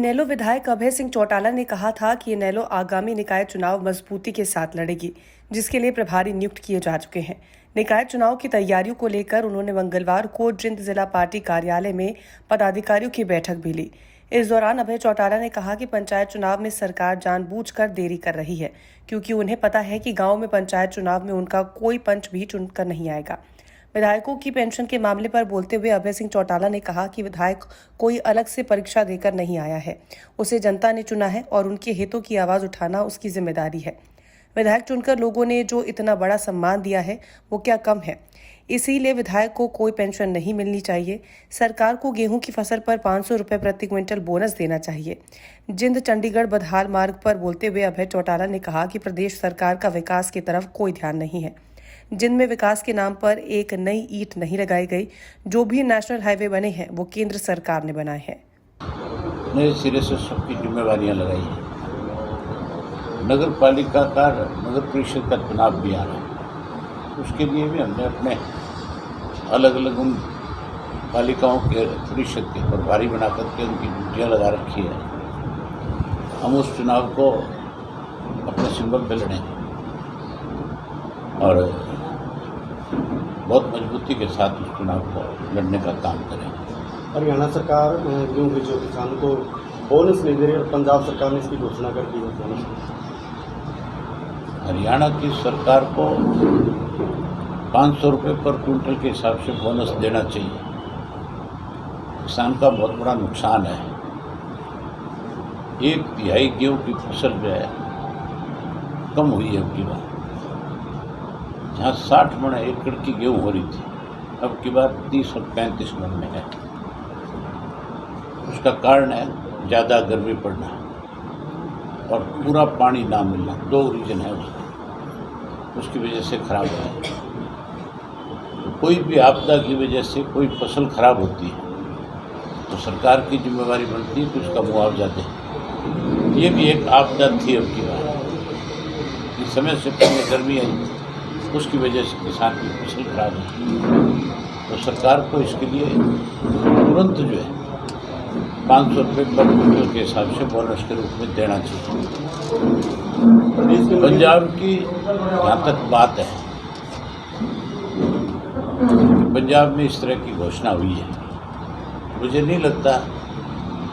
इनेलो विधायक अभय सिंह चौटाला ने कहा था कि इनेलो आगामी निकाय चुनाव मजबूती के साथ लड़ेगी, जिसके लिए प्रभारी नियुक्त किए जा चुके हैं। निकाय चुनाव की तैयारियों को लेकर उन्होंने मंगलवार को जिंद जिला पार्टी कार्यालय में पदाधिकारियों की बैठक भी ली। इस दौरान अभय चौटाला ने कहा कि पंचायत चुनाव में सरकार जानबूझकर देरी कर रही है, क्योंकि उन्हें पता है कि गांव में पंचायत चुनाव में उनका कोई पंच भी चुनकर नहीं आएगा। विधायकों की पेंशन के मामले पर बोलते हुए अभय सिंह चौटाला ने कहा कि विधायक कोई अलग से परीक्षा देकर नहीं आया है, उसे जनता ने चुना है और उनके हितों की आवाज उठाना उसकी जिम्मेदारी है। विधायक चुनकर लोगों ने जो इतना बड़ा सम्मान दिया है वो क्या कम है, इसीलिए विधायक को कोई पेंशन नहीं मिलनी चाहिए। सरकार को गेहूं की फसल पर 500 रुपए प्रति क्विंटल बोनस देना चाहिए। जिंद चंडीगढ़ बदहाल मार्ग पर बोलते हुए अभय चौटाला ने कहा कि प्रदेश सरकार का विकास की तरफ कोई ध्यान नहीं है। जिंद में विकास के नाम पर एक नई ईंट नहीं लगाई गई। जो भी नेशनल हाईवे बने हैं वो केंद्र सरकार ने बनाए हैं। नए सिरे से सबकी जिम्मेवारियां लगाई हैं। नगर पालिका का नगर परिषद का चुनाव भी आ रहा है, उसके लिए भी हमने अपने अलग अलग उन पालिकाओं के परिषद के प्रभारी बना करके उनकी ड्यूटियाँ लगा रखी है। हम उस चुनाव को अपने सिंबल पे लड़ें और बहुत मजबूती के साथ उस चुनाव को लड़ने का काम करें। हरियाणा सरकार गेहूं बेचो किसानों को बोनस नहीं दे रही और पंजाब सरकार ने इसकी घोषणा कर दी है। हरियाणा की सरकार को 500 रुपये पर क्विंटल के हिसाब से बोनस देना चाहिए। किसान का बहुत बड़ा नुकसान है। 1/3 गेहूं की फसल जो है कम हुई है अब की बार। जहाँ 60 मन एकड़ की गेहूं हो रही थी, अब की बार 30 और 35 मन में है। उसका कारण है ज़्यादा गर्मी पड़ना और पूरा पानी ना मिलना। 2 रीजन है उसकी वजह से खराब है। तो कोई भी आपदा की वजह से कोई फसल खराब होती है तो सरकार की जिम्मेवारी बनती है कि उसका मुआवजा दें। ये भी एक आपदा थी अब की बार। इस समय से पहले गर्मी आई, उसकी वजह से किसान की फसल खराब है। तो सरकार को इसके लिए तुरंत जो है 500 रुपये पर क्विंटल के हिसाब से बोनस के रूप में देना चाहिए। पंजाब की जहाँ तक बात है, पंजाब में इस तरह की घोषणा हुई है, मुझे नहीं लगता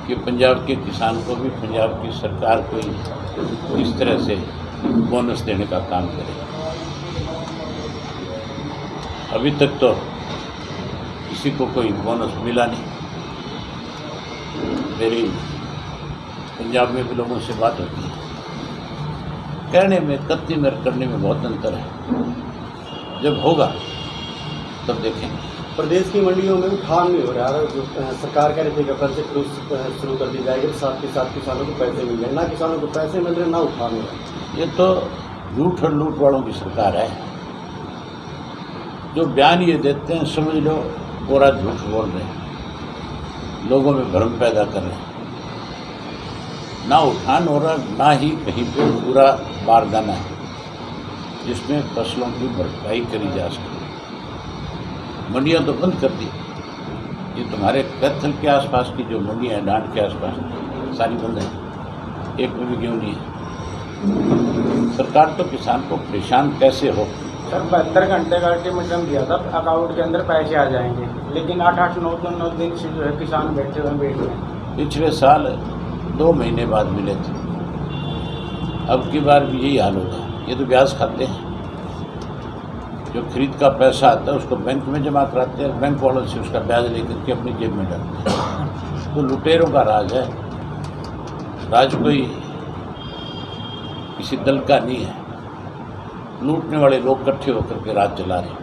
कि पंजाब के किसान को भी पंजाब की सरकार को इस तरह से बोनस देने का काम करे। अभी तक तो किसी को कोई बोनस मिला नहीं। मेरी पंजाब में भी लोगों से बात होती है, कहने में कत्ती में करने में बहुत अंतर है। जब होगा तब देखेंगे। प्रदेश की मंडियों में उठान नहीं हो रहा है। जो सरकार कह रही थी कि अप्रैल से शुरू कर दी जाएगी, साथ के साथ किसानों को पैसे मिल जाए। ना किसानों को पैसे मिल रहे, ना उठान हो रहा। ये तो झूठ और लूट वालों की सरकार है। जो बयान ये देते हैं, समझ लो पूरा झूठ बोल रहे हैं, लोगों में भ्रम पैदा कर रहे हैं। ना उठान हो रहा, ना ही कहीं पे पूरा बारदाना है जिसमें फसलों की भरपाई करी जा सके। मंडियाँ तो बंद कर दी। ये तुम्हारे कैथल के आसपास की जो मंडियाँ हैं, डांड के आसपास सारी बंद हैं, एक में भी गेहूँ नहीं है। सरकार तो किसान को परेशान कैसे हो। सर 72 घंटे का अल्टीमेटम दिया था, अकाउंट के अंदर पैसे आ जाएंगे, लेकिन 8-9 दिन से जो है किसान बैठे हैं। पिछले साल 2 महीने बाद मिले थे, अब की बार भी यही हाल होगा। ये तो ब्याज खाते हैं। जो खरीद का पैसा आता है उसको बैंक में जमा कराते हैं, बैंक वालों से उसका ब्याज लेकर के अपनी जेब में डालते हैं। तो लुटेरों का राज है। राज कोई किसी दल का नहीं है। लूटने वाले लोग इकट्ठे होकर के राज चला रहे हैं।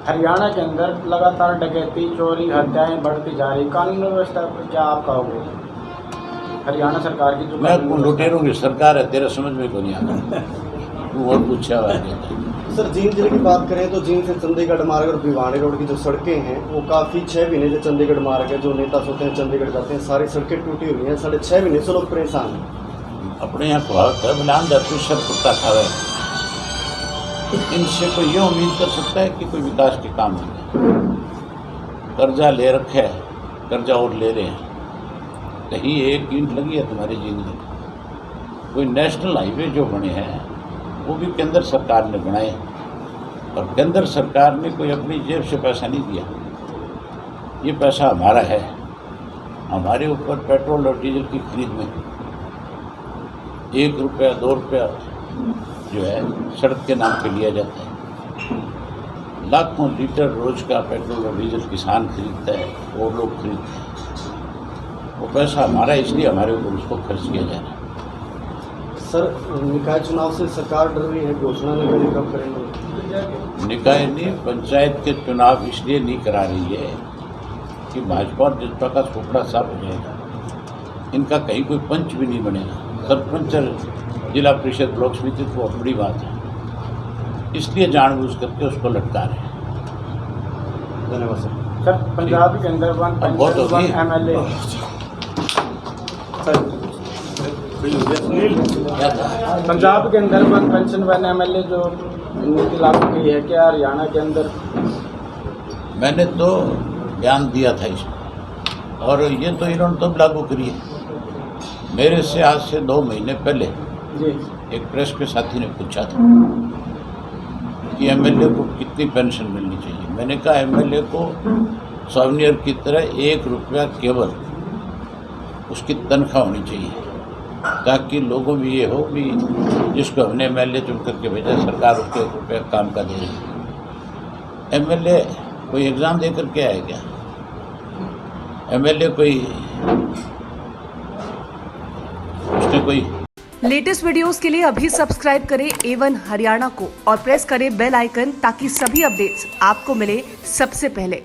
हरियाणा के अंदर लगातार डकैती, चोरी, हत्याएं बढ़ती जा रही। कानून व्यवस्था पर क्या आप कहोगे? हरियाणा सरकार की जो मैं लुटेरों की सरकार है, तेरा समझ में को नहीं आता। तू और पूछा हुआ है। सर जींद जिले की बात करें तो जींद से चंडीगढ़ मार्ग और भिवानी रोड की जो सड़कें हैं वो काफ़ी 6 महीने से चंडीगढ़ मार्ग है, जो नेता सोते हैं चंडीगढ़ जाते हैं, सारी सड़कें टूटी हुई हैं। 6.5 महीने से लोग परेशान हैं। अपने यहाँ कहावत है, बुलान जाते सब कुत्ता खावे। इनसे कोई ये उम्मीद कर सकता है कि कोई विकास के काम होंगे। कर्जा ले रखे है, कर्जा और ले रहे हैं। कहीं एक ईंट लगी है तुम्हारी जिंदगी में? कोई नेशनल हाईवे जो बने हैं वो भी केंद्र सरकार ने बनाए, और केंद्र सरकार ने कोई अपनी जेब से पैसा नहीं दिया। ये पैसा हमारा है, हमारे ऊपर पेट्रोल और डीजल की खरीद में 1 रुपया 2 रुपया जो है सड़क के नाम पे लिया जाता है। लाखों लीटर रोज का पेट्रोल और डीजल किसान खरीदता है और लोग खरीदते हैं। वो पैसा हमारा, इसलिए हमारे ऊपर उसको खर्च किया जा रहा है। सर, निकाय चुनाव से सरकार डर रही है, घोषणा नगर कब करेंगे? निकाय ने पंचायत के चुनाव इसलिए नहीं करा रही है कि भाजपा और जनता का टुकड़ा साफ हो जाएगा। इनका कहीं कोई पंच भी नहीं बनेगा। सरपंच और जिला परिषद ब्लॉक समिति तो बहुत बड़ी बात है, इसलिए जानबूझ करके उसको लटका रहे हैं। धन्यवाद सर। सर, पंजाब के अंदर वन अब बहुत हो गई। MLA पंजाब के अंदर वन पेंशन वन MLA जो नीति लागू की है, क्या हरियाणा के अंदर? मैंने तो बयान दिया था इसमें, और ये तो इन्होंने तब लागू करी है। मेरे से आज से 2 महीने पहले जी एक प्रेस के साथी ने पूछा था कि MLA को कितनी पेंशन मिलनी चाहिए। मैंने कहा MLA को सॉवनियर की तरह 1 रुपया केवल उसकी तनख्वाह होनी चाहिए, ताकि लोगों में ये हो कि जिसको हमने MLA चुन करके भेजा, सरकार उसको 1 रुपया काम का दे रही है। MLA कोई एग्ज़ाम दे करके आए क्या? MLA कोई उसने कोई लेटेस्ट वीडियोस के लिए अभी सब्सक्राइब करें A1 हरियाणा को और प्रेस करें बेल आइकन ताकि सभी अपडेट्स आपको मिले सबसे पहले।